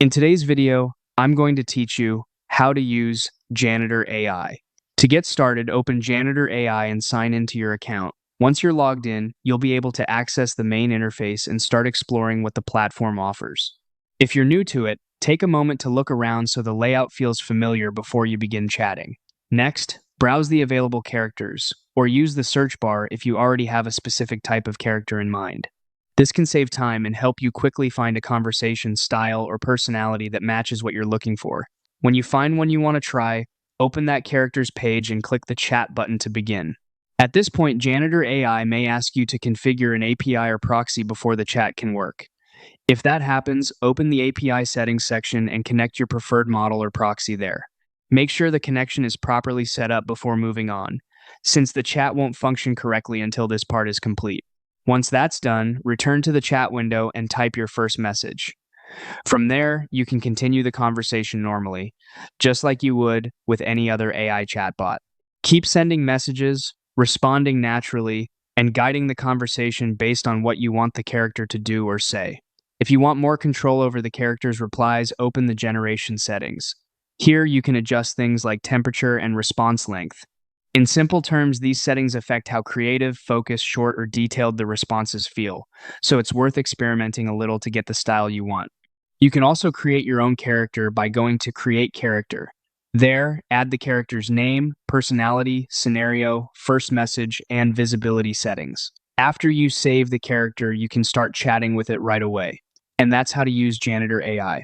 In today's video, I'm going to teach you how to use Janitor AI. To get started, open Janitor AI and sign into your account. Once you're logged in, you'll be able to access the main interface and start exploring what the platform offers. If you're new to it, take a moment to look around so the layout feels familiar before you begin chatting. Next, browse the available characters, or use the search bar if you already have a specific type of character in mind. This can save time and help you quickly find a conversation style or personality that matches what you're looking for. When you find one you want to try, open that character's page and click the chat button to begin. At this point, Janitor AI may ask you to configure an API or proxy before the chat can work. If that happens, open the API settings section and connect your preferred model or proxy there. Make sure the connection is properly set up before moving on, since the chat won't function correctly until this part is complete. Once that's done, return to the chat window and type your first message. From there, you can continue the conversation normally, just like you would with any other AI chatbot. Keep sending messages, responding naturally, and guiding the conversation based on what you want the character to do or say. If you want more control over the character's replies, open the generation settings. Here, you can adjust things like temperature and response length. In simple terms, these settings affect how creative, focused, short, or detailed the responses feel, so it's worth experimenting a little to get the style you want. You can also create your own character by going to Create Character. There, add the character's name, personality, scenario, first message, and visibility settings. After you save the character, you can start chatting with it right away. And that's how to use Janitor AI.